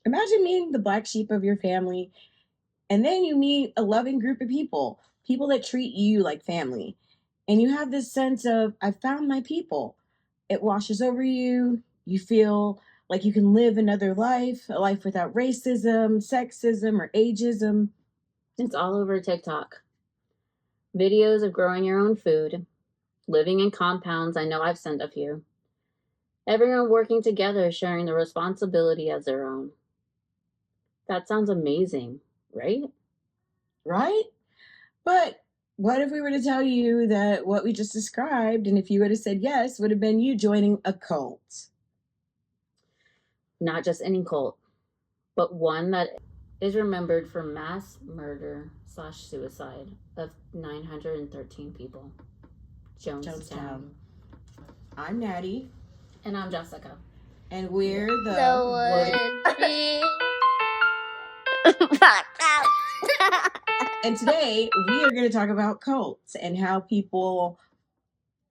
Imagine being the black sheep of your family, and then you meet a loving group of people, people that treat you like family. And you have this sense of, I found my people. It washes over you. You feel like you can live another life, a life without racism, sexism, or ageism. It's all over TikTok. Videos of growing your own food, living in compounds. I know I've sent a few. Everyone working together, sharing the responsibility as their own. That sounds amazing, right? Right? But what if we were to tell you that what we just described, and if you would have said yes, would have been you joining a cult? Not just any cult, but one that is remembered for mass murder/suicide of 913 people. Jonestown. I'm Natty. And I'm Jessica. And we're the And today we are going to talk about cults and how people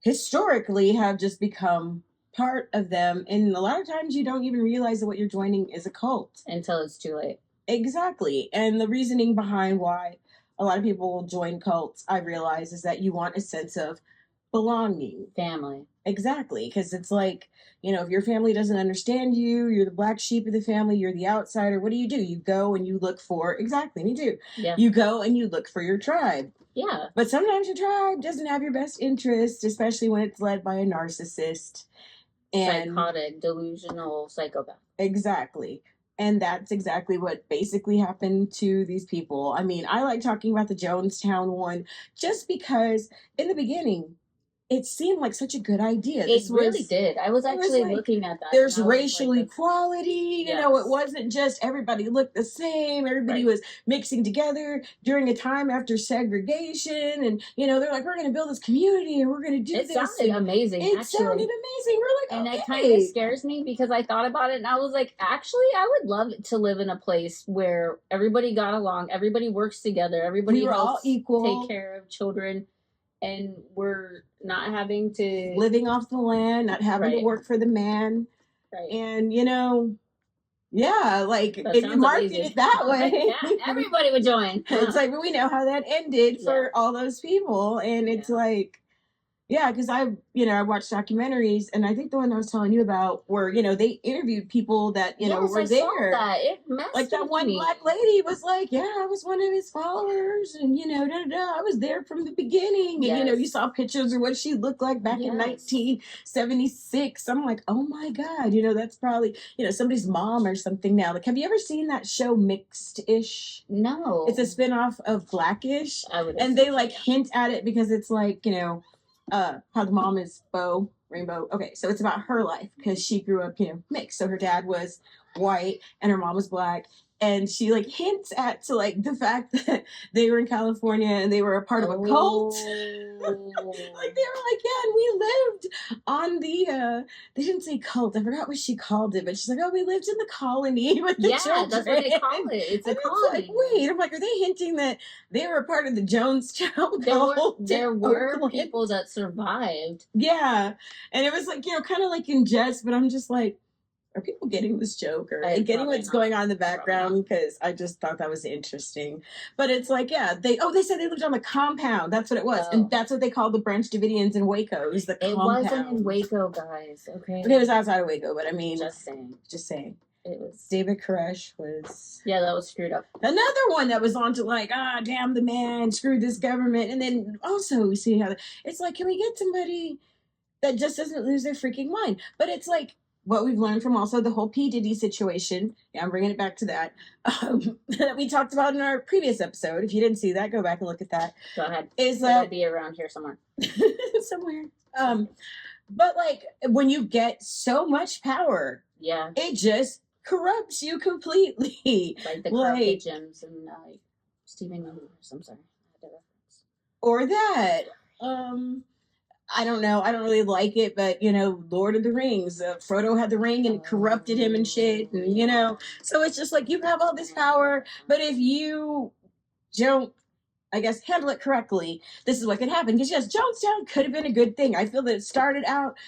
historically have just become part of them. And a lot of times you don't even realize that what you're joining is a cult. Until it's too late. Exactly. And the reasoning behind why a lot of people join cults, I realize, is that you want a sense of belonging. Family. Exactly. Because it's like, if your family doesn't understand you, you're the black sheep of the family, you're the outsider, what do? You go and you look for, exactly, me too. Yeah. You go and you look for your tribe. Yeah. But sometimes your tribe doesn't have your best interest, especially when it's led by a narcissist. And psychotic, delusional psychopath. Exactly. And that's exactly what basically happened to these people. I mean, I like talking about the Jonestown one just because in the beginning, it seemed like such a good idea. It really did. I was actually looking at that. There's racial equality. Yes. It wasn't just everybody looked the same. Everybody was mixing together during a time after segregation. And, they're like, we're going to build this community and we're going to do this. It sounded amazing. It sounded amazing. We're like, and it kind of scares me because I thought about it and I was like, actually, I would love to live in a place where everybody got along, everybody works together, everybody were all equal, take care of children. And we're not having to... living off the land, not having to work for the man. Right. And, yeah, like, if you market it that way... yeah, everybody would join. It's like, we know how that ended for all those people. And it's like... Yeah, because I watched documentaries, and I think the one I was telling you about where, they interviewed people that, were there. That. It messed like that one black lady was like, yeah, I was one of his followers, and, I was there from the beginning. And, you saw pictures of what she looked like back in 1976. I'm like, oh my God, that's probably, somebody's mom or something now. Like, have you ever seen that show Mixed-ish? No. It's a spinoff of Blackish. And they, hint at it because it's like, how the mom is rainbow. Okay, so it's about her life because she grew up, mixed. So her dad was white and her mom was black. And she hints at the fact that they were in California and they were a part of a cult. They were yeah, and we lived on the they didn't say cult. I forgot what she called it, but she's like, oh, we lived in the colony with the children. That's what they call it. It's a colony. Wait, I'm like, are they hinting that they were a part of the Jonestown cult? There were people that survived. Yeah. And it was kind of in jest, but I'm just like, are people getting this joke or getting what's going on in the background? Because I just thought that was interesting. But it's like, yeah, they said they lived on the compound. That's what it was. And that's what they called the Branch Davidians in Waco. It was the compound. It wasn't in Waco, guys. Okay. It was outside of Waco, but I mean. Just saying. It was. David Koresh was. Yeah, that was screwed up. Another one that was on to damn the man, screw this government. And then also we see how it's like, can we get somebody that just doesn't lose their freaking mind? But it's like, what we've learned from also the whole P. Diddy situation, I'm bringing it back to that, that we talked about in our previous episode. If you didn't see that, go back and look at that. Go ahead. It'll be around here somewhere. Somewhere. But when you get so much power, it just corrupts you completely. Like the corrupted gems and Steven Universe. I'm sorry. I had that reference. Or that. I don't know. I don't really like it, but, Lord of the Rings, Frodo had the ring and corrupted him and shit. And, so it's just like you have all this power, but if you don't, I guess, handle it correctly, this is what could happen. Because, yes, Jonestown could have been a good thing. I feel that it started out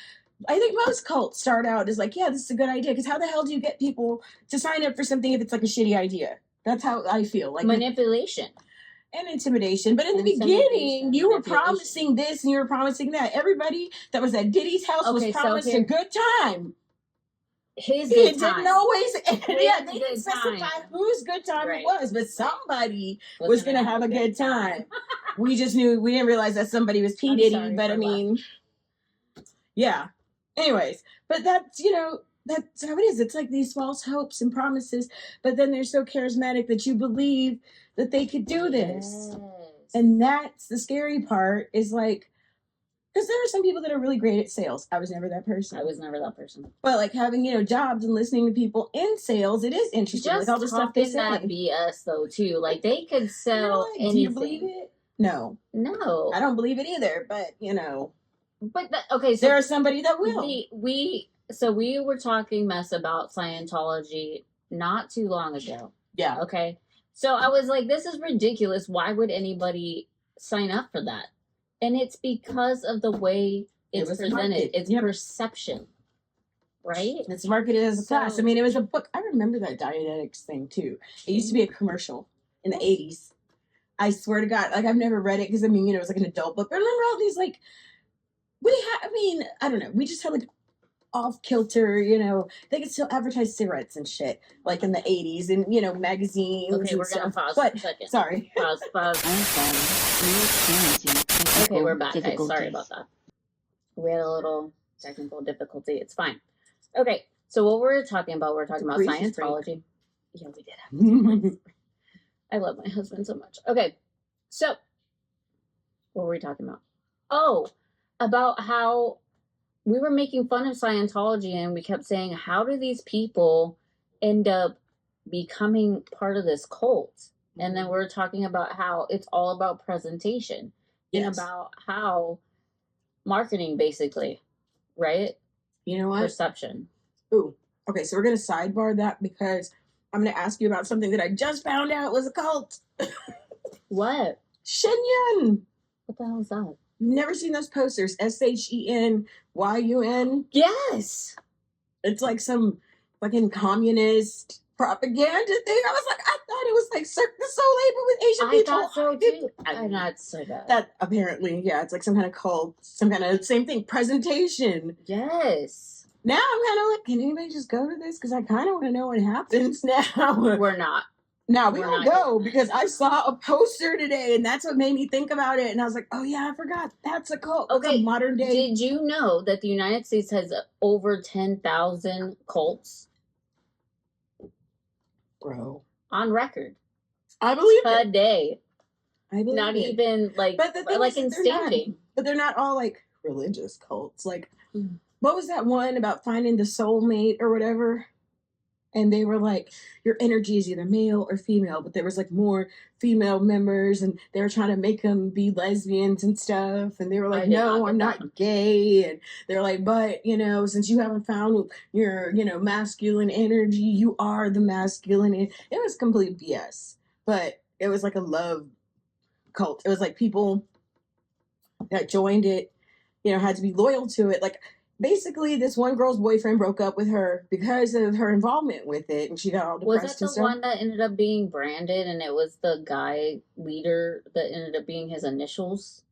I think most cults start out as like, yeah, this is a good idea. Because how the hell do you get people to sign up for something if it's like a shitty idea? That's how I feel. Like manipulation. And intimidation. But in the beginning, you were promising this and you were promising that. Everybody that was at Diddy's house was promised a good time. His good time. Didn't always. Yeah, they didn't specify whose good time it was, but somebody was going to have a good time. We just knew, we didn't realize that somebody was P. Diddy, but I mean, yeah. Anyways, but that's, you know, that's how it is. It's like these false hopes and promises, but then they're so charismatic that you believe that they could do this. Yes. And that's the scary part, is like, because there are some people that are really great at sales. I was never that person. But like having, you know, jobs and listening to people in sales, it is interesting. Just like all the stuff they say. That BS though too. Like they could sell anything. Do you believe it? No. I don't believe it either. But you know. But okay, so there are somebody that will. We were talking mess about Scientology not too long ago. Yeah. Okay. So I was like, this is ridiculous. Why would anybody sign up for that? And it's because of the way it's presented. It's perception, right? It's marketed as a class. I mean, it was a book. I remember that Dianetics thing, too. It used to be a commercial in the 80s. I swear to God. Like, I've never read it because, I mean, you know, it was like an adult book. But I remember all these, like, I don't know. We just had, like, off-kilter, you know. They could still advertise cigarettes and shit, like in the 80s, and, you know, magazines. Okay, we're going to pause for a second. Sorry. Pause. I'm sorry. Okay, we're back, guys. Sorry about that. We had a little technical difficulty. It's fine. Okay, so what we're talking about Scientology. Yeah, we did. I love my husband so much. Okay, so what were we talking about? Oh, about how we were making fun of Scientology and we kept saying, how do these people end up becoming part of this cult? And then we're talking about how it's all about presentation. And about how marketing, basically, right? You know what? Perception. Ooh, okay. So we're gonna sidebar that because I'm gonna ask you about something that I just found out was a cult. What? Shenyun. What the hell is that? You've never seen those posters? SHENYUN. Yes. It's like some fucking communist propaganda thing. I was like, I thought it was like Cirque du Soleil, but with Asian people. I thought so too. I'm not so bad. That apparently, yeah, it's like some kind of cult, some kind of same thing, presentation. Yes. Now I'm kind of like, can anybody just go to this? Because I kind of want to know what happens now. We're not. Now we won't go because I saw a poster today, and that's what made me think about it. And I was like, oh yeah, I forgot. That's a cult. Okay, a modern day. Did you know that the United States has over 10,000 cults? Bro. On record. I believe it. A day. I believe not it. Even like, but the thing like is, in standing. But they're not all like religious cults. Like, what was that one about finding the soulmate or whatever? And they were like, your energy is either male or female, but there was like more female members, and they were trying to make them be lesbians and stuff. And they were like, no, I'm not gay. And they're like, but, you know, since you haven't found your, you know, masculine energy, you are the masculine. It was complete BS, but it was like a love cult. It was like people that joined it, you know, had to be loyal to it. Like, basically, this one girl's boyfriend broke up with her because of her involvement with it, and she got all depressed. Was that the one that ended up being branded, and it was the guy leader that ended up being his initials?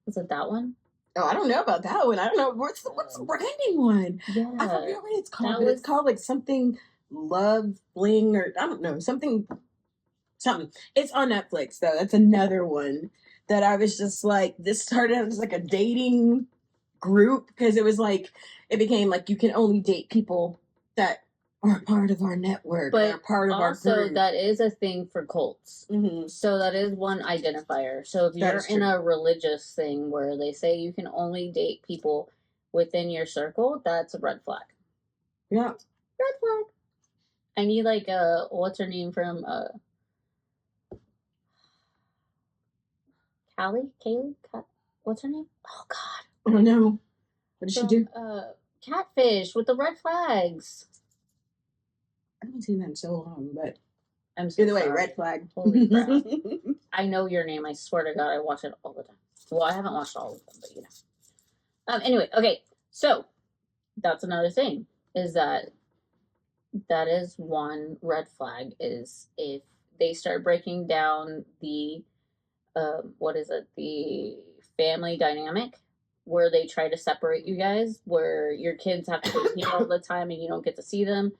Was it that one? Oh, I don't know about that one. I don't know. What's the branding one? Yeah. I forget what it's called, but it's called like something Love Fling, or I don't know, something. It's on Netflix, though. That's another one that I was just like, this started out as like a dating group, because it was like, it became like you can only date people that are part of our network, but are part of our group. Also, that is a thing for cults. Mm-hmm. So that is one identifier. So if you're in a religious thing where they say you can only date people within your circle, that's a red flag. Yeah. Red flag. I need like what's her name from Kaylee? What's her name? Oh God. I don't know. What did she do? Catfish with the red flags. I haven't seen that in so long, but I'm so either way, sorry. red flag. Holy crap. I know your name. I swear to God, I watch it all the time. Well, I haven't watched all of them, but you know. Anyway, okay. So that's another thing, is that is one red flag, is if they start breaking down the what is it, the family dynamic, where they try to separate you guys, where your kids have to be here all the time and you don't get to see them,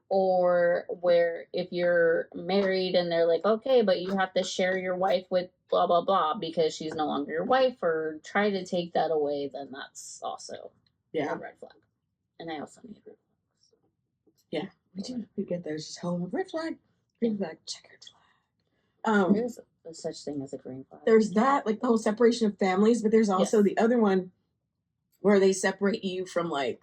or where if you're married and they're like, okay, but you have to share your wife with blah blah blah because she's no longer your wife, or try to take that away, then that's also a red flag. And I also need red flags. Yeah, we do. We get those just whole red flag, green flag, checkered flag. There's a such thing as a green flag. There's that, like the whole separation of families, but there's also the other one where they separate you from like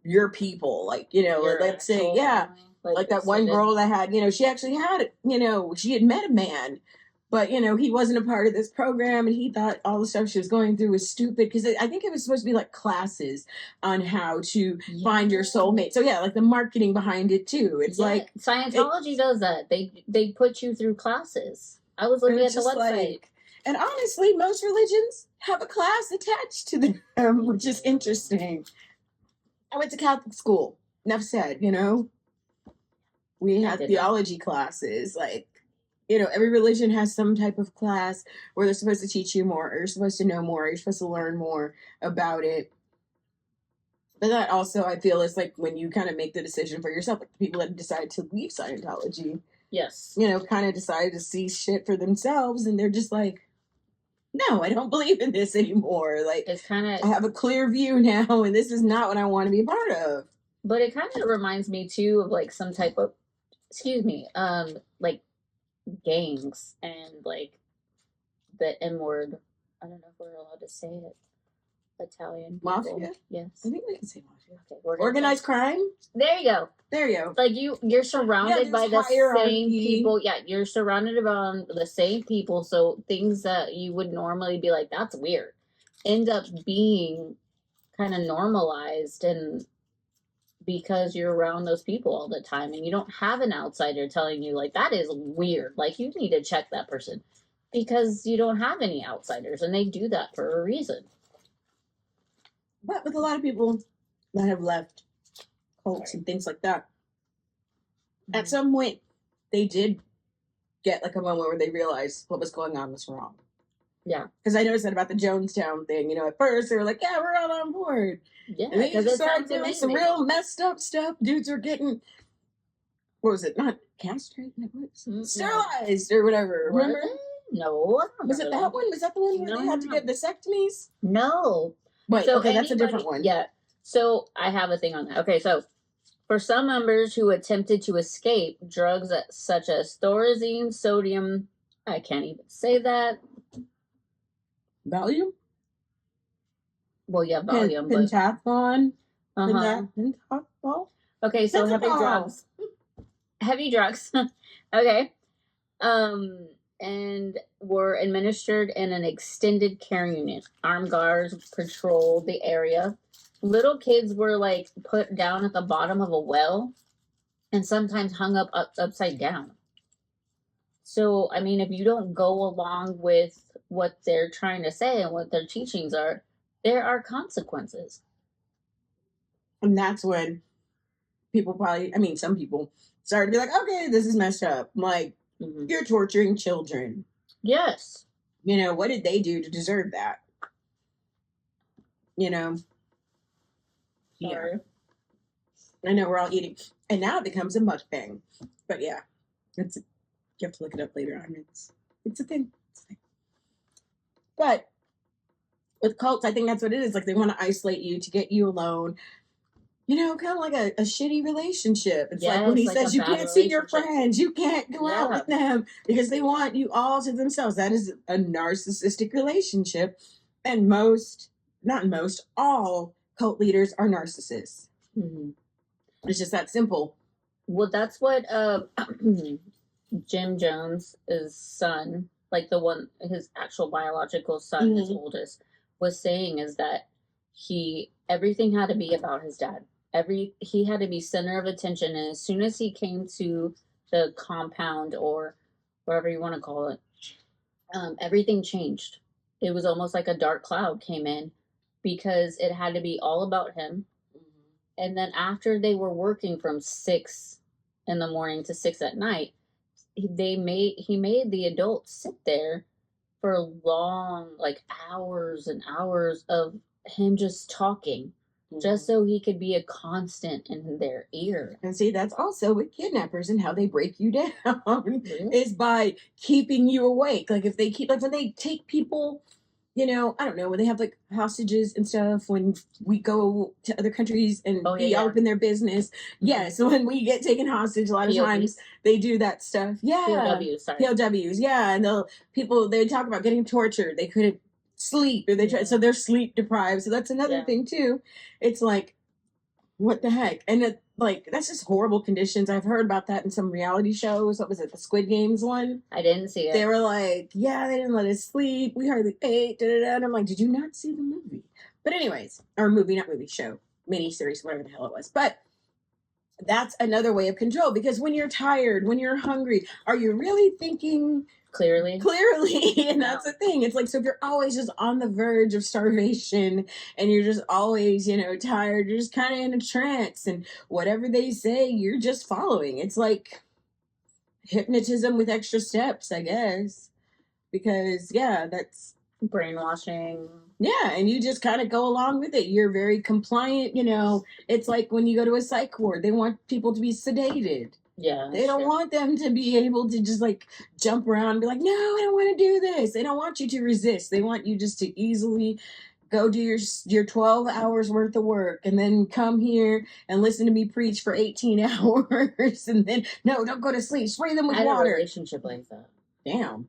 your people, like, you know, let's say, family, like that one girl that had, you know, she actually had, you know, she had met a man, but, you know, he wasn't a part of this program and he thought all the stuff she was going through was stupid, because I think it was supposed to be like classes on how to find your soulmate. So yeah, like the marketing behind it too. It's like Scientology does that. They put you through classes. I was looking at the website. And honestly, most religions have a class attached to them, which is interesting. I went to Catholic school. Enough said, you know. We had theology classes. Like, you know, every religion has some type of class where they're supposed to teach you more, or you're supposed to know more, or you're supposed to learn more about it. But that also, I feel, is like when you kind of make the decision for yourself, like the people that decide to leave Scientology. Yes. You know, kind of decide to see shit for themselves, and they're just like, no, I don't believe in this anymore. Like, it's kind of, I have a clear view now, and this is not what I want to be a part of. But it kind of reminds me too of like some type of, like gangs and like the N word. I don't know if we're allowed to say it. Italian people. Mafia? Yes. I think we can say mafia. Okay, organized crime? There you go. There you go. Like you're surrounded by the same people. Yeah, you're surrounded by the same people, so things that you would normally be like, that's weird, end up being kind of normalized, and because you're around those people all the time and you don't have an outsider telling you like that is weird, like you need to check that person, because you don't have any outsiders, and they do that for a reason. But with a lot of people that have left cults and things like that, at some point, they did get like a moment where they realized what was going on was wrong. Yeah. Because I noticed that about the Jonestown thing. You know, at first they were like, yeah, we're all on board. Yeah. And they just started doing some real messed up stuff. Dudes are getting, what was it? Not castrated? Sterilized or whatever. Remember? No. Was it that one? Was that the one where they had to get vasectomies? No. Wait, so okay, that's a different one. Yeah. So I have a thing on that. Okay, so for some members who attempted to escape, drugs such as thorazine, sodium, I can't even say that. Valium? Well, yeah, Valium. Pentathlon? Pentathlon? Okay, so heavy drugs. Heavy drugs. Okay. And were administered in an extended care unit. Armed guards patrolled the area. Little kids were like put down at the bottom of a well and sometimes hung upside down. So, I mean, if you don't go along with what they're trying to say and what their teachings are, there are consequences. And that's when people probably, I mean, some people started to be like, okay, this is messed up. Like, you're torturing children. Yes. You know, what did they do to deserve that? You know? Sorry. Yeah. I know we're all eating. And now it becomes a mukbang. But yeah, you have to look it up later on. It's a thing. But with cults, I think that's what it is. Like, they want to isolate you to get you alone. You know, kind of like a shitty relationship. It's like when he says you can't see your friends, you can't go out with them because they want you all to themselves. That is a narcissistic relationship. And all cult leaders are narcissists. Mm-hmm. It's just that simple. Well, that's what Jim Jones' son, like the one, his actual biological son, his oldest, was saying, is that everything had to be about his dad. He had to be center of attention, and as soon as he came to the compound, or whatever you want to call it, everything changed. It was almost like a dark cloud came in, because it had to be all about him. And then after they were working from 6 in the morning to 6 at night, he made the adults sit there for long, like hours and hours of him just talking, just so he could be a constant in their ear. And see, that's also with kidnappers and how they break you down is by keeping you awake. Like if they keep, like when they take people, you know, I don't know, when they have like hostages and stuff, when we go to other countries and open their business. Yeah, so when we get taken hostage, a lot of times they do that stuff. Yeah. POWs, sorry. POWs, yeah. And they talk about getting tortured. They couldn't sleep, or so they're sleep deprived. So that's another thing too. It's like, what the heck? And that's just horrible conditions. I've heard about that in some reality shows. What was it, the Squid Games one? I didn't see it. They were like, yeah, they didn't let us sleep. We hardly ate. Da, da, da. And I'm like, did you not see the movie? But anyways, or movie, not movie, show, miniseries, whatever the hell it was. But that's another way of control, because when you're tired, when you're hungry, are you really thinking clearly? And that's the thing. It's like, so if you're always just on the verge of starvation and you're just always, tired, you're just kind of in a trance, and whatever they say, you're just following. It's like hypnotism with extra steps, I guess, because that's brainwashing. Yeah, and you just kind of go along with it. You're very compliant, It's like when you go to a psych ward, they want people to be sedated. Yeah. They don't want them to be able to just like jump around and be like, no, I don't want to do this. They don't want you to resist. They want you just to easily go do your 12 hours worth of work and then come here and listen to me preach for 18 hours. And then, no, don't go to sleep. Spray them with water. I had a relationship like that. Damn.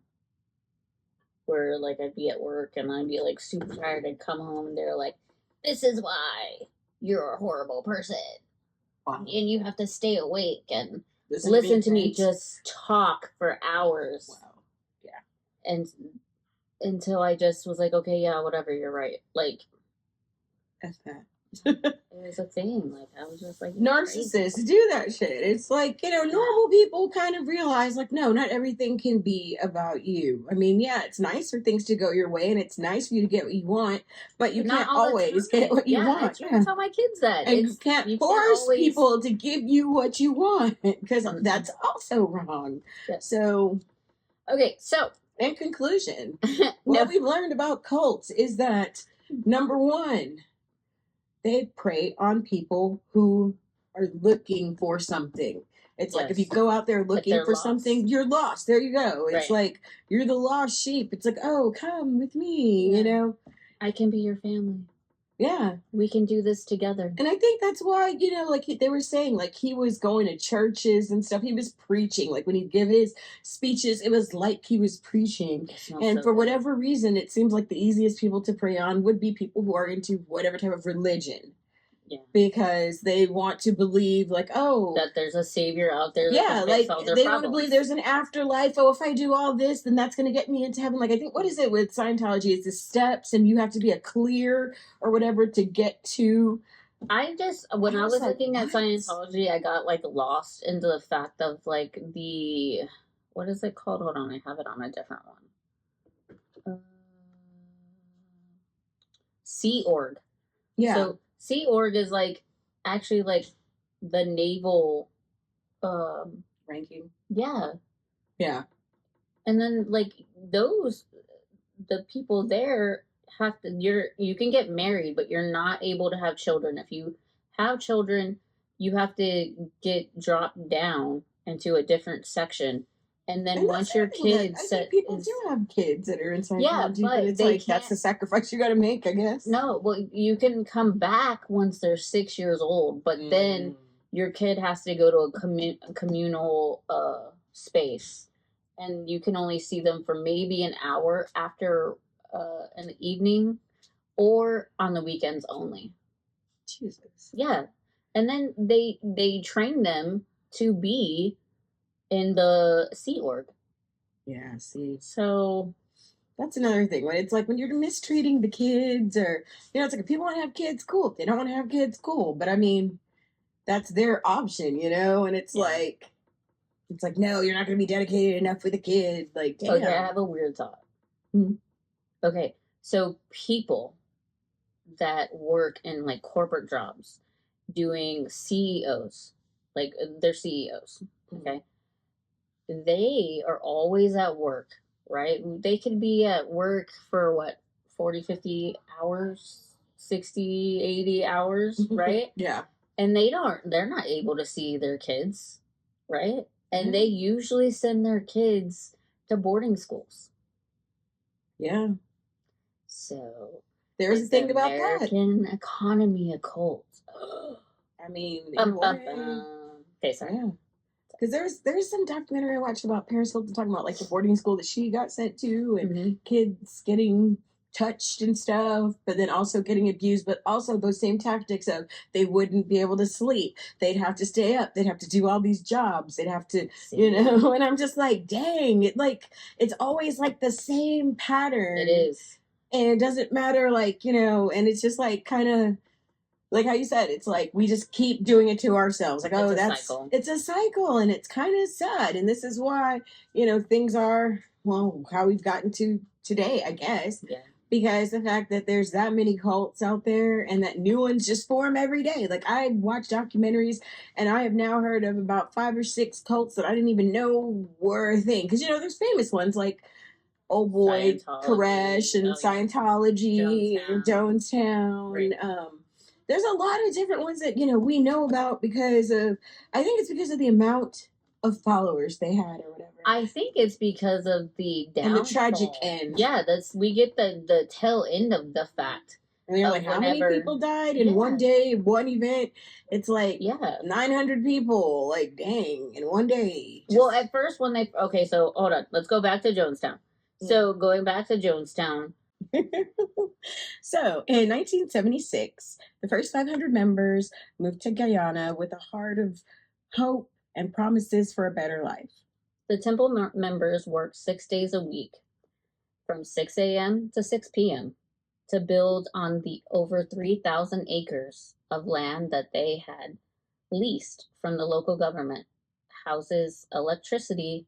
Where like I'd be at work and I'd be like super tired. I'd come home and they're like, this is why you're a horrible person. Wow. And you have to stay awake and listen to me just talk for hours. Wow. Yeah. And until I just was like, okay, yeah, whatever, you're right. Like, that's that. It was a thing. Like, I was just like, narcissists do that shit. It's like, normal people kind of realize, like, no, not everything can be about you. I mean, yeah, it's nice for things to go your way, and it's nice for you to get what you want, but you can't always get what you want. I try to tell my kids that. And you can't force people to give you what you want, because that's also wrong. Yes. So, okay, so in conclusion, what we've learned about cults is that, number one, they prey on people who are looking for something. It's like if you go out there looking for something, you're lost. There you go. It's like you're the lost sheep. It's like, oh, come with me, I can be your family. Yeah. We can do this together. And I think that's why, like they were saying, like he was going to churches and stuff. He was preaching. Like when he'd give his speeches, it was like he was preaching. And for whatever reason, it seems like the easiest people to prey on would be people who are into whatever type of religion. Yeah. Because they want to believe, like, oh, that there's a savior out there. Yeah, like they want to believe there's an afterlife. Oh, if I do all this, then that's going to get me into heaven. Like, I think, what is it with Scientology? It's the steps, and you have to be a clear or whatever to get to. When I was looking at Scientology, I got like lost into the fact of like what is it called? Hold on, I have it on a different one. Sea Org. Yeah. So Sea Org is like actually like the naval ranking. Yeah. Yeah. And then like the people there have to you can get married, but you're not able to have children. If you have children, you have to get dropped down into a different section. And then once your kids... people do have kids that are in Scientology, but it's like, that's the sacrifice you got to make, I guess. No, well, you can come back once they're 6 years old, but then your kid has to go to a communal space. And you can only see them for maybe an hour after in the evening or on the weekends only. Jesus. Yeah. And then they train them to be in the Sea Org. Yeah, see. So that's another thing. When it's like when you're mistreating the kids, or it's like if people want to have kids, cool. If they don't want to have kids, cool. But I mean, that's their option, and it's like no, you're not going to be dedicated enough with a kid. Like, damn. Okay, I have a weird thought. Mm-hmm. Okay, so people that work in like corporate jobs, doing CEOs, like they're CEOs, okay? They are always at work, right? They could be at work for what, 40, 50 hours, 60, 80 hours, right? Yeah. And they're not able to see their kids, right? And they usually send their kids to boarding schools. Yeah. So there's a thing about that. American economy a cult. I mean, okay, sorry. Yeah. Because there's some documentary I watched about Paris Hilton talking about like the boarding school that she got sent to and kids getting touched and stuff, but then also getting abused, but also those same tactics of they wouldn't be able to sleep. They'd have to stay up. They'd have to do all these jobs. They'd have to, and I'm just like, dang, it's always like the same pattern. It is. And it doesn't matter, like, and it's just like kind of like how you said, it's like we just keep doing it to ourselves. Like, it's a cycle, and it's kind of sad. And this is why, things are, well, how we've gotten to today, I guess. Yeah. Because the fact that there's that many cults out there and that new ones just form every day. Like, I watch documentaries, and I have now heard of about 5 or 6 cults that I didn't even know were a thing. Because, there's famous ones like Old Boy, Koresh, and Scientology, Jonestown. Right. There's a lot of different ones that, we know about because of, I think it's because of the amount of followers they had or whatever. I think it's because of the downfall. And the tragic end. Yeah, we get the tail end of the fact. And you're like, how many people died in one day, one event? It's like 900 people. Like, dang, in one day. Well, at first so hold on. Let's go back to Jonestown. So going back to Jonestown. So, in 1976, the first 500 members moved to Guyana with a heart of hope and promises for a better life. The temple members worked 6 days a week, from 6 a.m. to 6 p.m., to build on the over 3,000 acres of land that they had leased from the local government. Houses, electricity,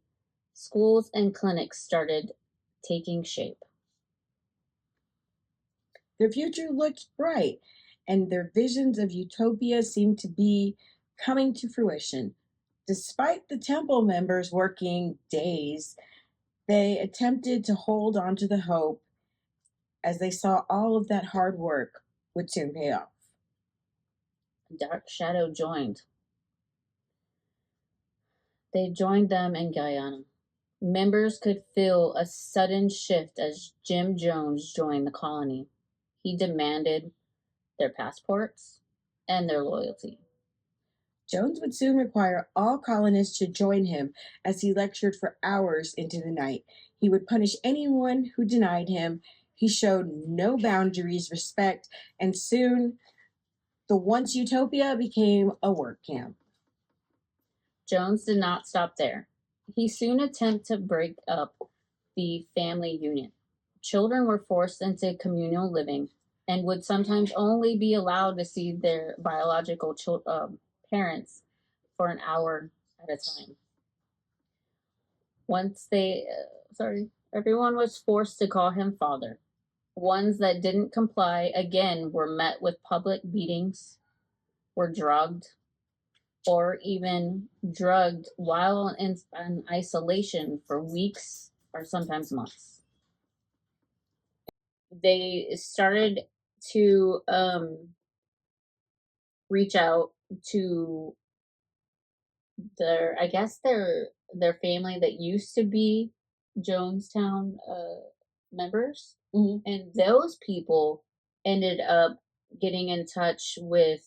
schools, and clinics started taking shape. Their future looked bright, and their visions of utopia seemed to be coming to fruition. Despite the temple members working days, they attempted to hold on to the hope as they saw all of that hard work would soon pay off. Dark Shadow joined. They joined them in Guyana. Members could feel a sudden shift as Jim Jones joined the colony. He demanded their passports and their loyalty. Jones would soon require all colonists to join him as he lectured for hours into the night. He would punish anyone who denied him. He showed no boundaries, respect, and soon the once utopia became a work camp. Jones did not stop there. He soon attempted to break up the family unit. Children were forced into communal living and would sometimes only be allowed to see their biological parents for an hour at a time. Everyone was forced to call him father. Ones that didn't comply, again, were met with public beatings, were drugged, or even drugged while in isolation for weeks or sometimes months. They started to reach out to their family that used to be Jonestown members, and those people ended up getting in touch with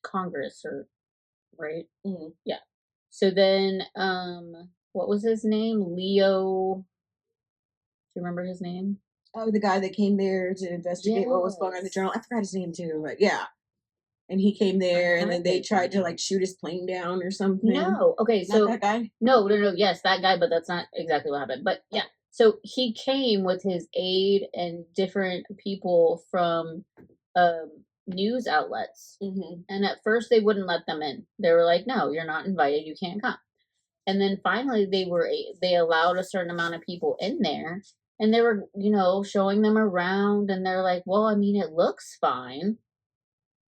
Congress, right? Yeah. So then, what was his name? Leo. Do you remember his name? Oh, the guy that came there to investigate what was going on in the journal. I forgot his name too, but yeah. And he came there, and then they tried to shoot his plane down or something. No, okay, so not that guy. No, yes, that guy, but that's not exactly what happened. But yeah, so he came with his aide and different people from news outlets, and at first they wouldn't let them in. They were like, "No, you're not invited. You can't come." And then finally, they allowed a certain amount of people in there, and they were, showing them around, and they're like, "Well, I mean, it looks fine."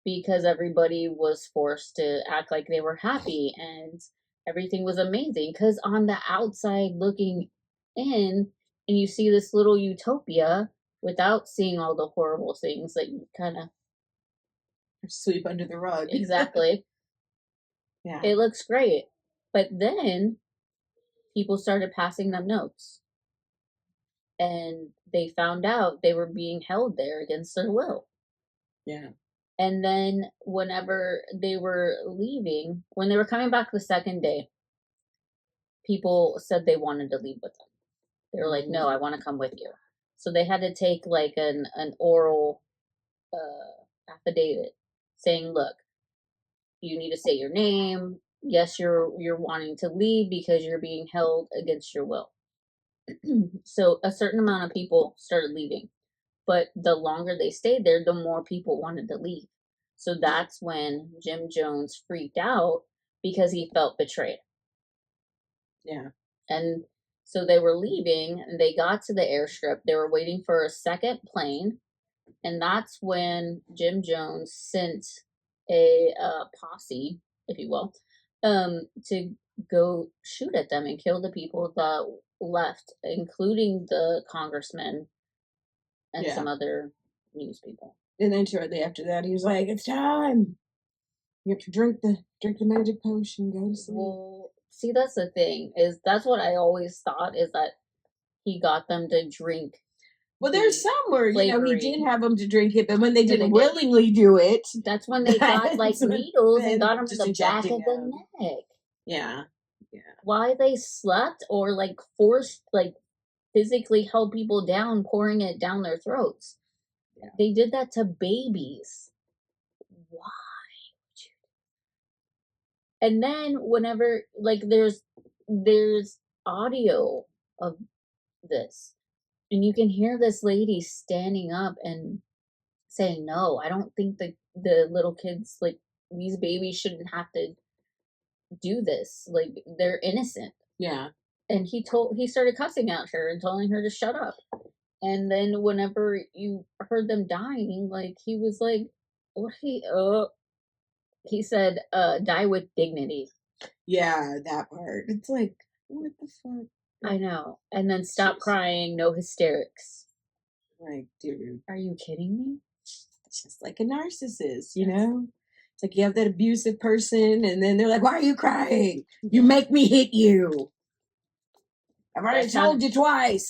because everybody was forced to act like they were happy and everything was amazing. Because on the outside looking in, and you see this little utopia without seeing all the horrible things that you kind of sweep under the rug. Exactly. Yeah. It looks great. But then people started passing them notes. And they found out they were being held there against their will. Yeah. And then whenever they were leaving, when they were coming back the second day, people said they wanted to leave with them. They were like, no, I want to come with you. So they had to take like an oral affidavit saying, look, you need to say your name. Yes, you're wanting to leave because you're being held against your will. So a certain amount of people started leaving. But the longer they stayed there, the more people wanted to leave. So that's when Jim Jones freaked out because he felt betrayed. Yeah. And so they were leaving and they got to the airstrip. They were waiting for a second plane. And that's when Jim Jones sent a posse, if you will, to go shoot at them and kill the people that left, including the congressman and some other news people. And then shortly after that, he was like, "It's time. You have to drink the magic potion, go to sleep." Well, see, that's the thing, is that's what I always thought, is that he got them to drink. Well, there's some where, he did have them to drink it, but when they didn't willingly do it. That's when they got, like, needles and got them in the back of the neck. Yeah. Yeah. Why they slept or, like, forced, like, physically held people down, pouring it down their throats. Yeah. They did that to babies. Why? And then whenever, like, there's audio of this, and you can hear this lady standing up and saying, no, I don't think the little kids, like, these babies shouldn't have to do this. Like, they're innocent. Yeah. And he started cussing at her and telling her to shut up. And then whenever you heard them dying, like, he was like, what he said, die with dignity. Yeah, that part. It's like, what the fuck? I know. And then stop crying, no hysterics. Like, dude. Are you kidding me? It's just like a narcissist, you know? It's like you have that abusive person, and then they're like, why are you crying? You make me hit you. I've already told you twice,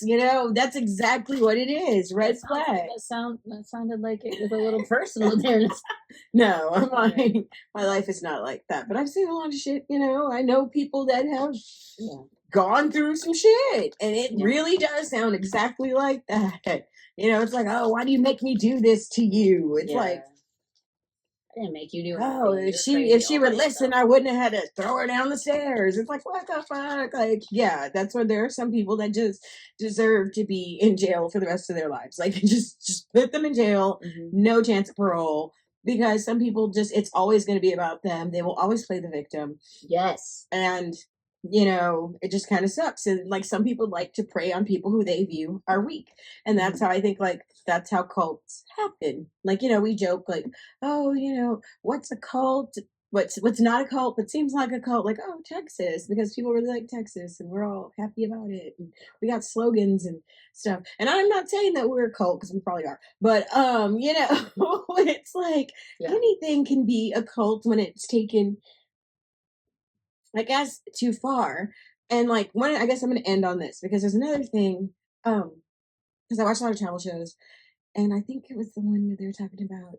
that's exactly what it is. Red flag. That sounded like it was a little personal there. No, I'm like, my life is not like that. But I've seen a lot of shit, I know people that have gone through some shit. And it really does sound exactly like that. It's like, oh, why do you make me do this to you? It's like, I didn't make you do anything. Oh, if she would listen, I wouldn't have had to throw her down the stairs. It's like, what the fuck? Like, yeah, that's when there are some people that just deserve to be in jail for the rest of their lives. Like, just put them in jail, no chance of parole. Because some people it's always going to be about them. They will always play the victim. Yes. And, it just kind of sucks. And, like, some people like to prey on people who they view are weak. And that's how I think, like, that's how cults happen. Like, we joke, like, oh, what's a cult? What's not a cult, but seems like a cult? Like, oh, Texas, because people really like Texas, and we're all happy about it. And we got slogans and stuff. And I'm not saying that we're a cult, because we probably are. But, it's like anything can be a cult when it's taken, I guess, too far. And, like, I guess I'm going to end on this, because there's another thing, because I watch a lot of travel shows, and I think it was the one that they were talking about,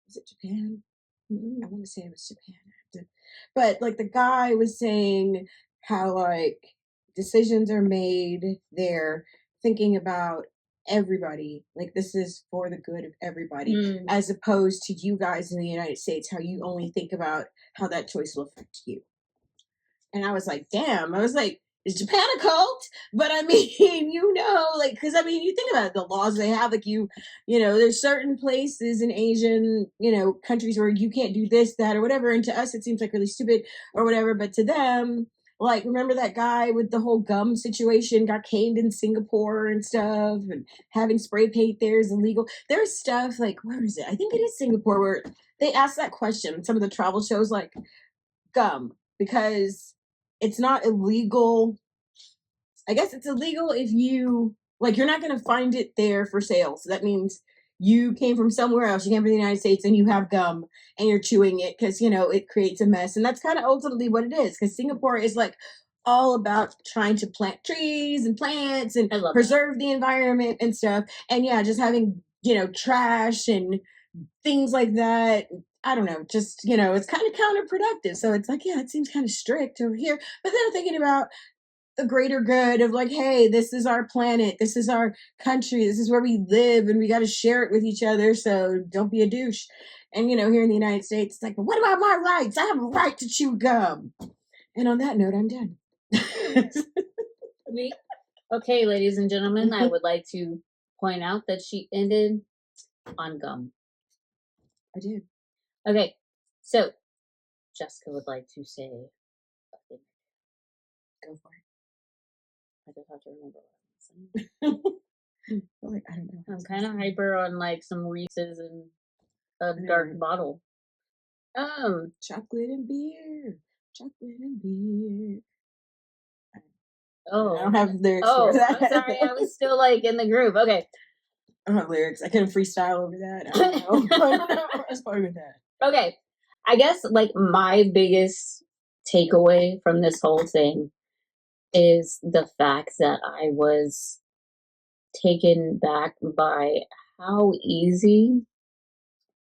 was it Japan? I want to say it was Japan. But, like, the guy was saying how, like, decisions are made there thinking about everybody. Like, this is for the good of everybody, as opposed to you guys in the United States, how you only think about how that choice will affect you. And I was like, damn. I was like, is Japan a cult? But I mean, like, because I mean, you think about it, the laws they have, like there's certain places in Asian, countries where you can't do this, that, or whatever. And to us, it seems like really stupid or whatever. But to them, Like, remember that guy with the whole gum situation got caned in Singapore and stuff, and having spray paint there is illegal. There's stuff like, where is it? I think it is Singapore, where they ask that question. Some of the travel shows, like, gum, because it's not illegal. I guess it's illegal if you, like, you're not going to find it there for sale. So that means you came from somewhere else, you came from the United States, and you have gum and you're chewing it because, you know, it creates a mess. And that's kind of ultimately what it is, because Singapore is like all about trying to plant trees and plants and preserve the environment and stuff. And yeah, just having, you know, trash and things like that. I don't know, just, you know, it's kind of counterproductive. So it's like, yeah, it seems kind of strict over here. But then I'm thinking about the greater good of like, hey, this is our planet, this is our country, this is where we live, and we got to share it with each other, so don't be a douche. And, you know, here in the United States, it's like, but what about my rights? I have a right to chew gum. And on that note, I'm done. Okay, ladies and gentlemen, I would like to point out that she ended on gum. I did. Okay, so Jessica would like to say something. Go for it. I just have to remember what I'm saying. Like, I don't know. I'm kind of hyper on like some Reese's and a dark bottle. Chocolate and beer. Chocolate and beer. Oh, I don't have lyrics for that. I'm sorry, I was still like in the groove. Okay. I don't have lyrics. I couldn't freestyle over that. I don't know. I don't know. I was fine with that. Okay. I guess like my biggest takeaway from this whole thing is the fact that I was taken back by how easy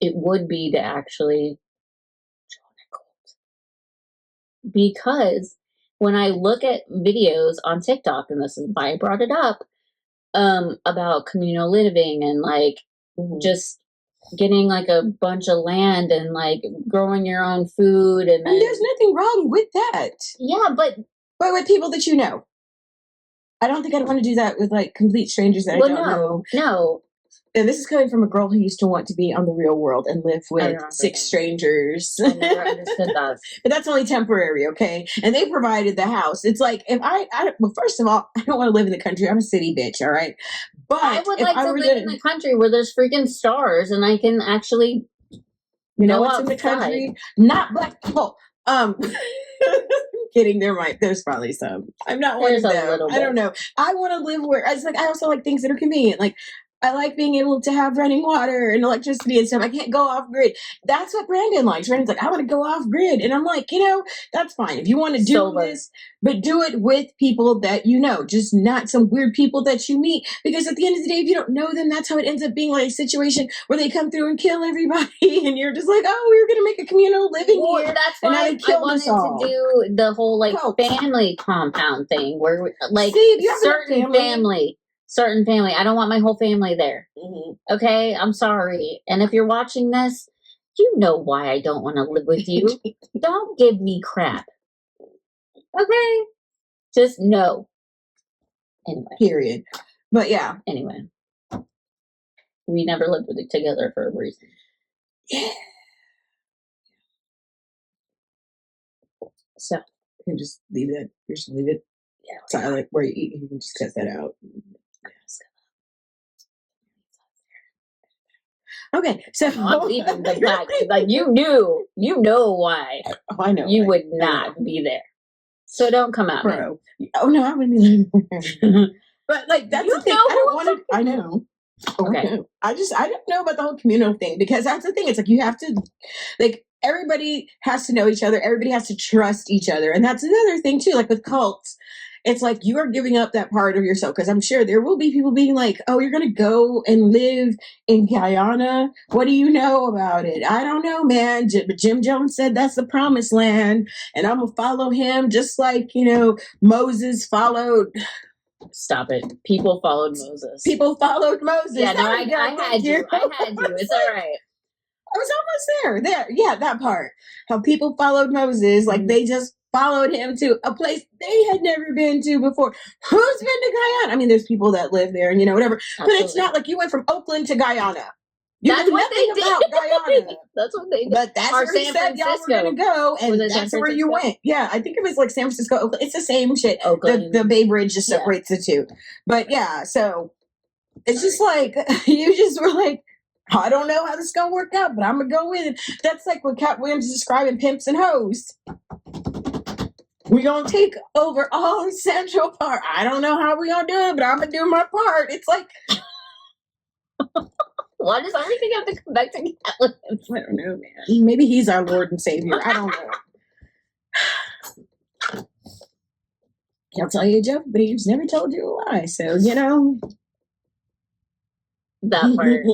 it would be to actually join a cult. Because when I look at videos on TikTok, and this is why I brought it up, about communal living and like just getting like a bunch of land and like growing your own food, and there's nothing wrong with that. Yeah, but with people that you know. I don't think I'd want to do that with like complete strangers that I don't know. No. And this is coming from a girl who used to want to be on the real world and live with 6 strangers. I never understood that. But that's only temporary, okay? And they provided the house. It's like, if well, first of all, I don't want to live in the country. I'm a city bitch, all right? But I would like to live in the country where there's freaking stars and I can actually know what's in the country? Not black people. Kidding, there's probably some. I'm not one of them. I don't know. I want to live where it's like, I also like things that are convenient. Like, I like being able to have running water and electricity and stuff. I can't go off grid. That's what Brandon likes. Brandon's like, I want to go off grid. And I'm like, you know, that's fine. If you want to do this, but do it with people that you know, just not some weird people that you meet. Because at the end of the day, if you don't know them, that's how it ends up being like a situation where they come through and kill everybody. And you're just like, oh, we're going to make a communal living here. That's why I wanted to do the whole like family compound thing where like certain family. I don't want my whole family there. Okay? I'm sorry. And if you're watching this, you know why I don't want to live with you. Don't give me crap. Okay? Just no. Anyway. Period. But yeah. Anyway. We never lived together for a reason. Yeah. So. You can just leave it. You just leave it. Yeah. Silent where you eat. You can just cut that out. Okay, so I'm leaving the fact, like you know why. Oh, I know you would not be there. So don't come out, bro. Oh no, I wouldn't be leaving. But like that's the thing. I know. Okay. I don't know about the whole communal thing, because that's the thing. It's like you have to, like, everybody has to know each other. Everybody has to trust each other, and that's another thing too. Like with cults. It's like you are giving up that part of yourself, because I'm sure there will be people being like, oh, you're going to go and live in Guyana? What do you know about it? I don't know, man. But Jim Jones said that's the promised land, and I'm going to follow him just like, you know, Moses followed. Stop it. People followed Moses. People followed Moses. Yeah, no, I had you. It's all right. I was almost there. Yeah, that part. How people followed Moses, like they just followed him to a place they had never been to before. Who's been to Guyana? I mean, there's people that live there and, you know, whatever. Absolutely. But it's not like you went from Oakland to Guyana. You know nothing about Guyana. That's what they did. But that's where he said y'all were going to go, and that's where you went. Yeah, I think it was like San Francisco, Oakland. It's the same shit. The Bay Bridge just separates the two. But yeah, so it's just like, you just were like, I don't know how this is going to work out, but I'm going to go in. That's like what Cat Williams is describing Pimps and Hoes. We're going to take over all Central Park. I don't know how we're going to do it, but I'm going to do my part. It's like... Why does everything have to come back to Cat Williams? I don't know, man. Maybe he's our Lord and Savior. I don't know. Can't tell you a joke, but he's never told you a lie. So, you know... That part.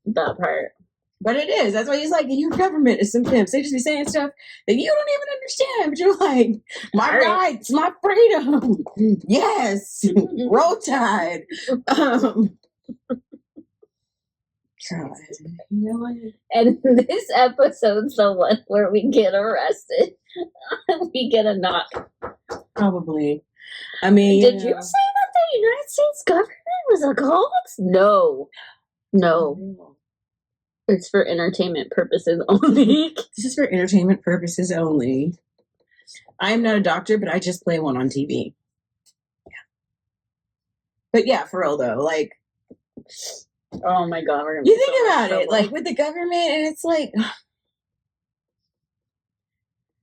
That part. But it is. That's why he's like, your government is some pimps. They just be saying stuff that you don't even understand. But you're like, my rights, my freedom. Yes. Roll Tide. God. You know what? And this episode's the one where we get arrested. We get a knock. Probably. I mean, did you say that the United States government was a cult? No. No. It's for entertainment purposes only. This is for entertainment purposes only. I am not a doctor, but I just play one on TV. Yeah. But yeah, for real though, like, oh my God. You think about it, like with the government, and it's like,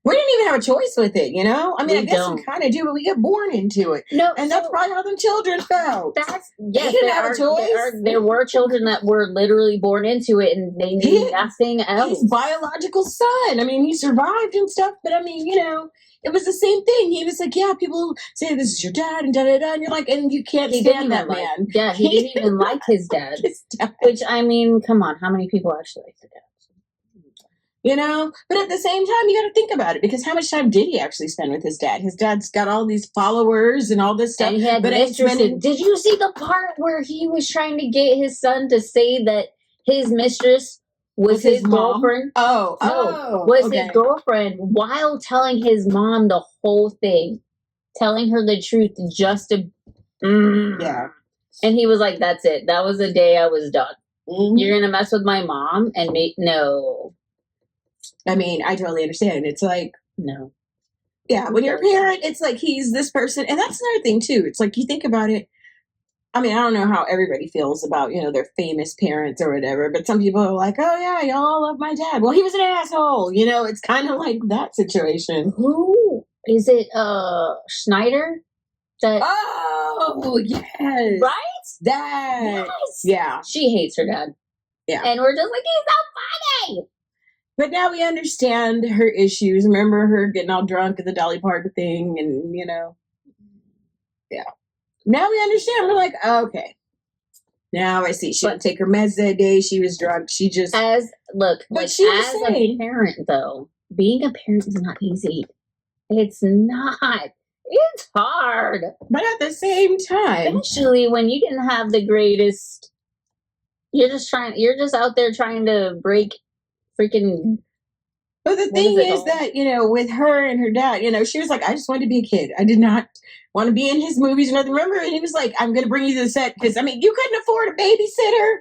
we didn't even have a choice with it, you know? I mean, I guess we kind of do, but we get born into it. No, and that's probably how them children felt. Yes, they didn't have a choice. There were children that were literally born into it, and they knew nothing else. His biological son. I mean, he survived and stuff, but I mean, you know, it was the same thing. He was like, yeah, people say this is your dad and da-da-da, and you're like, and you can't stand that man. Yeah, he didn't even like his dad. Which, I mean, come on, how many people actually like their dad? You know, but at the same time, you got to think about it, because how much time did he actually spend with his dad? His dad's got all these followers and all this stuff. And he had mistresses. Did you see the part where he was trying to get his son to say that his mistress was his girlfriend? Was his girlfriend, while telling his mom the whole thing, telling her the truth just to... Yeah. And he was like, that's it. That was the day I was done. Mm-hmm. You're going to mess with my mom and make... No. I mean, I totally understand. It's like, no. Yeah, when you're a parent, it's like he's this person. And that's another thing, too. It's like, you think about it. I mean, I don't know how everybody feels about, you know, their famous parents or whatever. But some people are like, oh, yeah, y'all love my dad. Well, he was an asshole. You know, it's kind of like that situation. Who? Is it Schneider? Oh, yes. Right? That. Yes. Yeah. She hates her dad. Yeah. And we're just like, he's so funny. But now we understand her issues. Remember her getting all drunk at the Dolly Parton thing, and, you know. Yeah. Now we understand. We're like, oh, okay. Now I see. She didn't take her meds that day. She was drunk. She just... But like, she was as a parent, though, being a parent is not easy. It's not. It's hard. But at the same time... Especially when you didn't have the greatest... You're just out there trying to break... freaking. But the thing is that, you know, with her and her dad, you know, she was like, I just wanted to be a kid. I did not want to be in his movies or nothing. Remember? And he was like, I'm going to bring you to the set because, I mean, you couldn't afford a babysitter.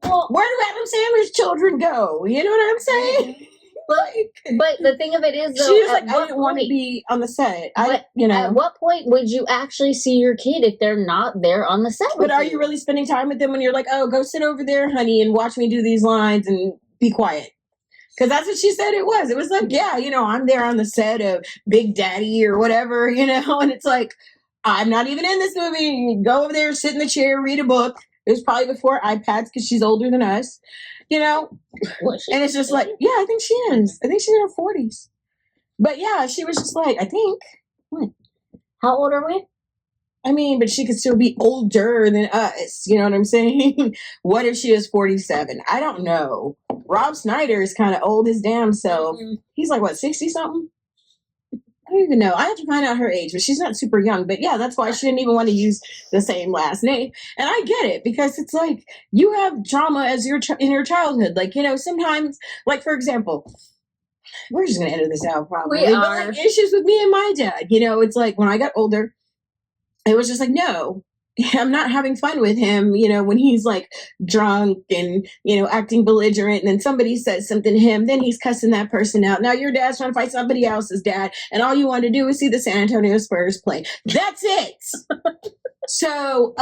Well, where do Adam Sandler's children go? You know what I'm saying? But the thing of it is, though, she was like, I didn't want to be on the set. At what point would you actually see your kid if they're not there on the set? But are you really spending time with them when you're like, oh, go sit over there, honey, and watch me do these lines and be quiet? Because that's what she said it was. It was like, yeah, you know, I'm there on the set of Big Daddy or whatever, you know, and it's like, I'm not even in this movie. Go over there, sit in the chair, read a book. It was probably before iPads because she's older than us, you know. And it's just like, yeah, I think she is. I think she's in her 40s. But yeah, she was just like, I think. What? How old are we? I mean, but she could still be older than us. You know what I'm saying? What if she is 47? I don't know. Rob Schneider is kind of old his damn self. Mm-hmm. He's like, what, 60-something? I don't even know. I have to find out her age, but she's not super young. But yeah, that's why she didn't even want to use the same last name. And I get it, because it's like, you have trauma as in your childhood. Like, you know, sometimes, like, for example, we're just going to edit this out probably. But like, issues with me and my dad. You know, it's like, when I got older, it was just like, no, I'm not having fun with him, when he's like drunk and, acting belligerent, and then somebody says something to him, then he's cussing that person out. Now your dad's trying to fight somebody else's dad, and all you want to do is see the San Antonio Spurs play. That's it. So,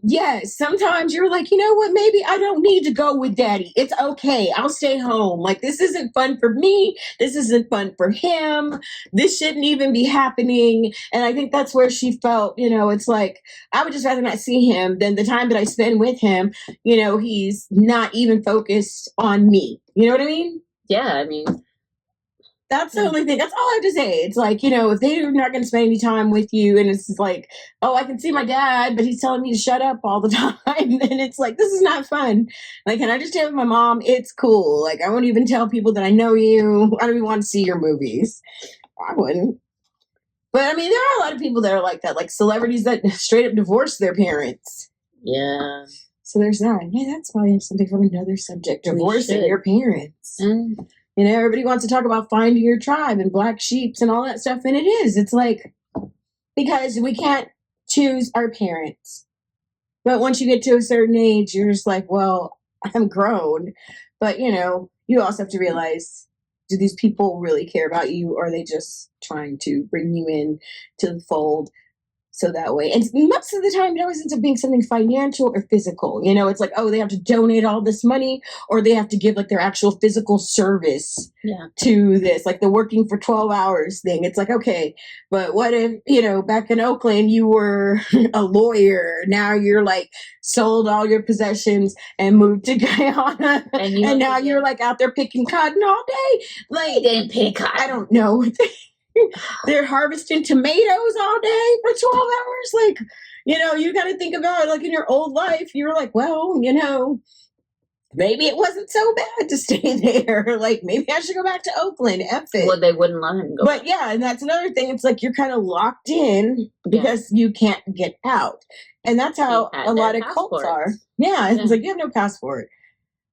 yes, sometimes you're like, you know what, maybe I don't need to go with daddy. It's okay. I'll stay home. Like, this isn't fun for me. This isn't fun for him. This shouldn't even be happening. And I think that's where she felt, it's like, I would just rather not see him than the time that I spend with him. He's not even focused on me. You know what I mean? Yeah, I mean, that's the only thing. That's all I have to say. It's like, if they're not going to spend any time with you, and it's like, oh, I can see my dad, but he's telling me to shut up all the time. And it's like, this is not fun. Like, can I just tell my mom, it's cool. Like, I won't even tell people that I know you. I don't even want to see your movies. I wouldn't. But I mean, there are a lot of people that are like that, like celebrities that straight up divorce their parents. Yeah. So there's that. Yeah, that's probably something from another subject. Divorcing your parents. Everybody wants to talk about finding your tribe and black sheeps and all that stuff. And it is. It's like, because we can't choose our parents. But once you get to a certain age, you're just like, well, I'm grown. But, you also have to realize, do these people really care about you? Or are they just trying to bring you in to the fold? So that way, and most of the time it always ends up being something financial or physical. It's like, oh, they have to donate all this money, or they have to give like their actual physical service to this, like the working for 12 hours thing. It's like, okay, but what if, back in Oakland, you were a lawyer. Now you're like sold all your possessions and moved to Guyana. And now you're like out there picking cotton all day. Like, they didn't pick cotton. I don't know. They're harvesting tomatoes all day for 12 hours. Like, you got to think about, like, in your old life, you're like, well, maybe it wasn't so bad to stay there. Like, maybe I should go back to Oakland. F it. Well, they wouldn't let him go. But yeah, and that's another thing. It's like you're kind of locked in because you can't get out. And that's how a lot of cults are. Yeah, it's like you have no passport.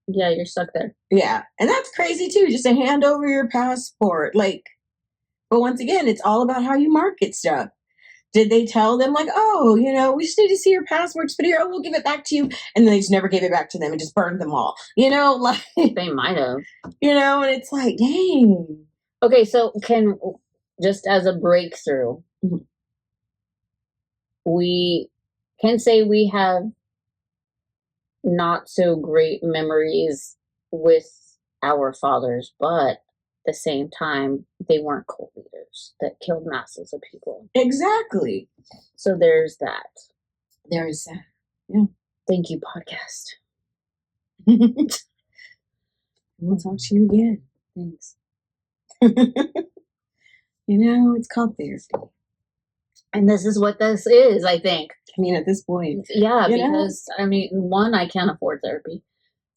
Yeah, you're stuck there. Yeah, and that's crazy too, just to hand over your passport. Like, but once again, it's all about how you market stuff. Did they tell them, like, oh, we just need to see your passports, but here, we'll give it back to you. And then they just never gave it back to them and just burned them all. Like. They might have. And it's like, dang. Okay, so just as a breakthrough, we can say we have not so great memories with our fathers, but at the same time, they weren't cult leaders that killed masses of people. Exactly. So there's that. There's that. Yeah. Thank you, podcast. We'll talk to you again. Thanks. It's called therapy. And this is what this is, I think. I mean, at this point. Yeah, because, one, I can't afford therapy.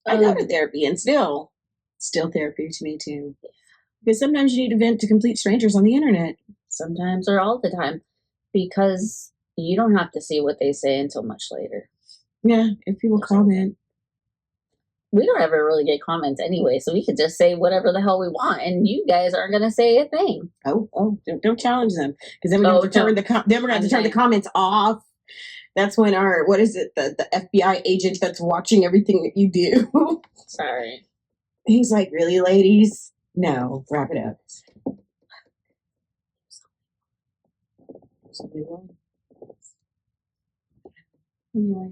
I go to therapy, and still therapy to me, too. Because sometimes you need to vent to complete strangers on the internet. Sometimes or all the time. Because you don't have to see what they say until much later. Yeah, if people comment. We don't ever really get comments anyway, so we could just say whatever the hell we want, and you guys aren't going to say a thing. Oh, don't challenge them. Because then we're going to turn the comments off. That's when the FBI agent that's watching everything that you do. Sorry. He's like, really, ladies? No, wrap it up. Anyway,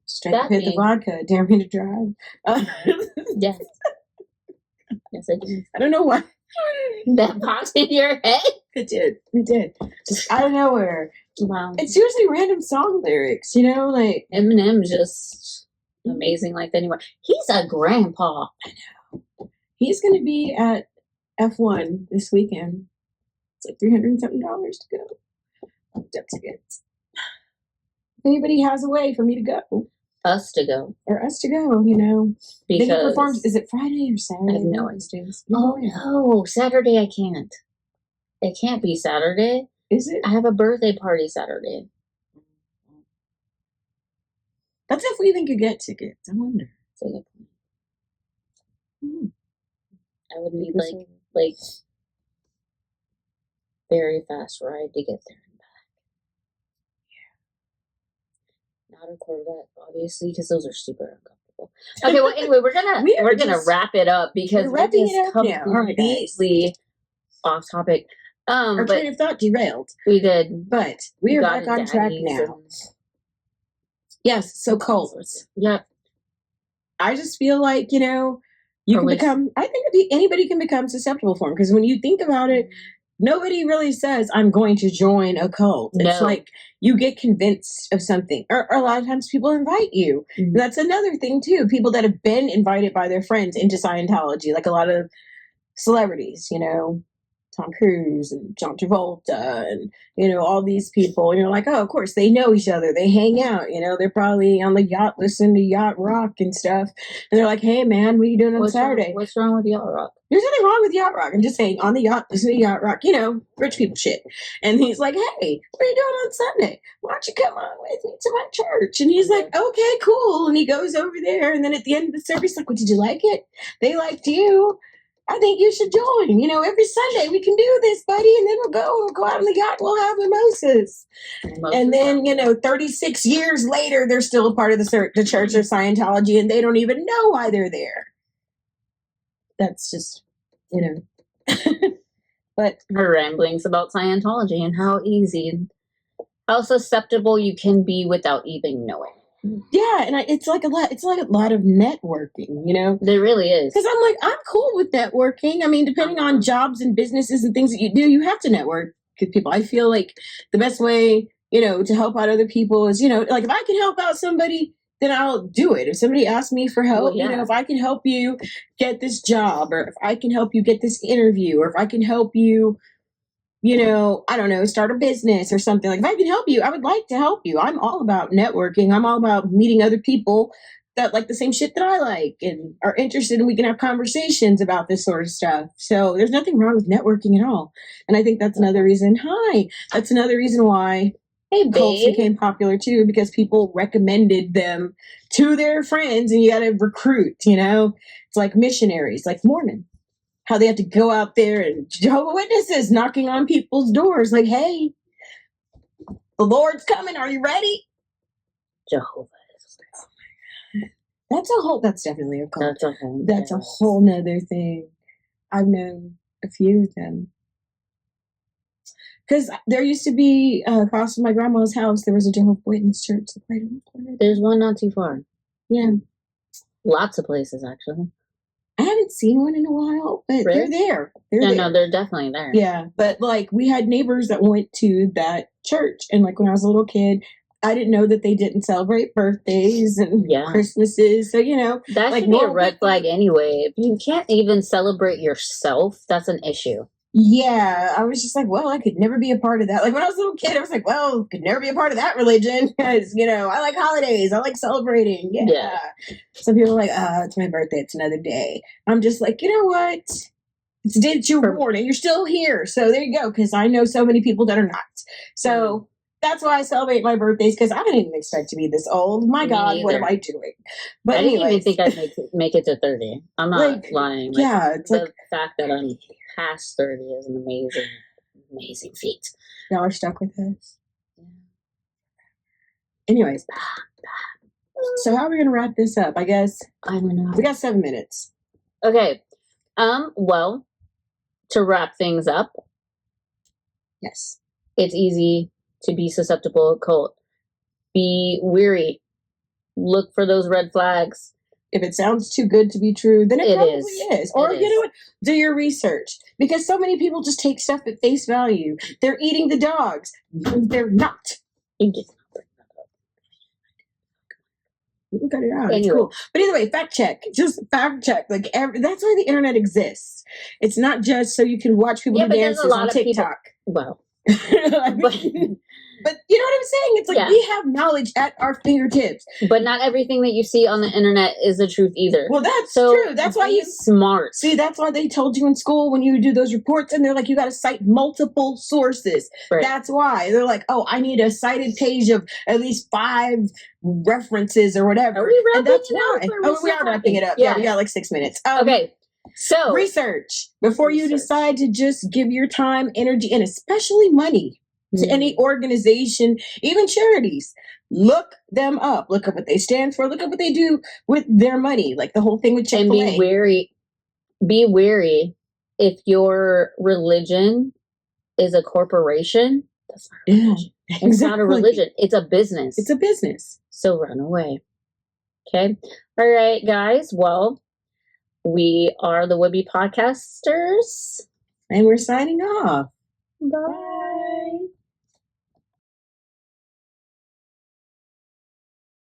straight to hit the vodka. Dare me to drive. Yes. Yes, I do. I don't know why. That popped in your head? It did. Just out of nowhere. Wow. It's usually random song lyrics, like Eminem's just amazing like anyone. He's a grandpa. I know. He's going to be at F1 this weekend. It's like $300 something to go. Up tickets. If anybody has a way for me to go. Us to go. Or us to go, Because they can perform. Is it Friday or Saturday? I have no idea. Oh, no. Saturday I can't. It can't be Saturday. Is it? I have a birthday party Saturday. That's if we even could get tickets. I wonder. I would need like very fast ride to get there and back. Not a Corvette, obviously, because those are super uncomfortable. Okay, well, anyway, we're gonna wrap it up because we're just completely off topic. Our train of thought derailed. We did, but we are back on track now. Yes, so cults. Yep. I just feel like, you know, you can become. I think anybody can become susceptible for them, because when you think about it, nobody really says, I'm going to join a cult. No. It's like you get convinced of something. Or a lot of times people invite you. Mm-hmm. That's another thing, too. People that have been invited by their friends into Scientology, like a lot of celebrities, you know, Tom Cruise and John Travolta and, you know, all these people. And you're like, oh, of course, they know each other. They hang out. You know, they're probably on the yacht listening to yacht rock and stuff. And they're like, hey, man, what are you doing on Saturday? What's wrong with yacht rock? There's nothing wrong with yacht rock. I'm just saying, on the yacht, listen to yacht rock, you know, rich people shit. And he's like, hey, what are you doing on Sunday? Why don't you come on with me to my church? And he's like, okay, cool. And he goes over there. And then at the end of the service, like, well, did you like it? They liked you. I think you should join. You know, every Sunday we can do this, buddy. And then we'll go out on the yacht. We'll have mimosas. And then, you know, 36 years later, they're still a part of the Church of Scientology, and they don't even know why they're there. That's just, you know. But her ramblings about Scientology and how easy, how susceptible you can be without even knowing. Yeah, and it's like a lot of networking, you know? There really is. Because I'm like, I'm cool with networking. I mean, depending on jobs and businesses and things that you do, you have to network with people. I feel like the best way, you know, to help out other people is, you know, like if I can help out somebody, then I'll do it. If somebody asks me for help, you know, if I can help you get this job, or if I can help you get this interview, or if I can help you, you know, I don't know, start a business or something. Like, if I can help you, I would like to help you. I'm all about networking. I'm all about meeting other people that like the same shit that I like and are interested, and we can have conversations about this sort of stuff. So there's nothing wrong with networking at all. And I think that's another reason. That's another reason why cults became popular too, because people recommended them to their friends, and you got to recruit, you know, it's like missionaries, like Mormon. How they have to go out there and Jehovah's Witnesses knocking on people's doors like, hey, the Lord's coming. Are you ready? Jehovah. That's definitely a cult. That's a whole nother thing. I've known a few of them. Because there used to be, across from my grandma's house, there was a Jehovah's Witness church. There's one not too far. Yeah. Lots of places, actually. I haven't seen one in a while, but they're there. No, they're definitely there. Yeah, but like we had neighbors that went to that church, and like when I was a little kid, I didn't know that they didn't celebrate birthdays and Christmases. So, you know, that like should be a red flag anyway. If you can't even celebrate yourself, that's an issue. Yeah, I was just like, well, I could never be a part of that. Like when I was a little kid, I was like, well, could never be a part of that religion because, you know, I like holidays. I like celebrating. Yeah. Some people are like, it's my birthday. It's another day. I'm just like, you know what? It's the day that you were born and you're still here. So there you go. Because I know so many people that are not. So that's why I celebrate my birthdays, because I didn't even expect to be this old. My God, what am I doing? But I didn't even think I'd make it to 30. I'm not like, lying. Like, yeah, it's the fact that I'm past 30 is an amazing feat. Y'all are stuck with us. Yeah. Anyways, so how are we gonna wrap this up? I guess I don't know. We got 7 minutes. Okay. Well, to wrap things up, yes, it's easy to be susceptible to cult. Be weary. Look for those red flags. If it sounds too good to be true, then it probably is. Or, you know what? Do your research. Because so many people just take stuff at face value. They're eating the dogs. They're not. We can cut it out. Anyway. It's cool. But either way, fact check. Just fact check. Like that's why the internet exists. It's not just so you can watch people do dances on TikTok. Well. But you know what I'm saying? It's like we have knowledge at our fingertips. But not everything that you see on the internet is the truth either. Well, that's true. That's why you smart. See, that's why they told you in school when you do those reports, and they're like, you got to cite multiple sources. Right. That's why they're like, oh, I need a cited page of at least 5 references or whatever. Are we wrapping it up? We are wrapping it up. Yeah, we got like 6 minutes. Okay. So research before you decide to just give your time, energy, and especially money. to any organization, even charities. Look them up. Look at what they stand for. Look at what they do with their money. Like the whole thing with Chick-fil-A. And be wary if your religion is a corporation. That's not a religion. Exactly. It's not a religion. It's a business. It's a business. So run away. Okay. All right, guys. Well, we are the Would-Be Podcasters. And we're signing off. Bye.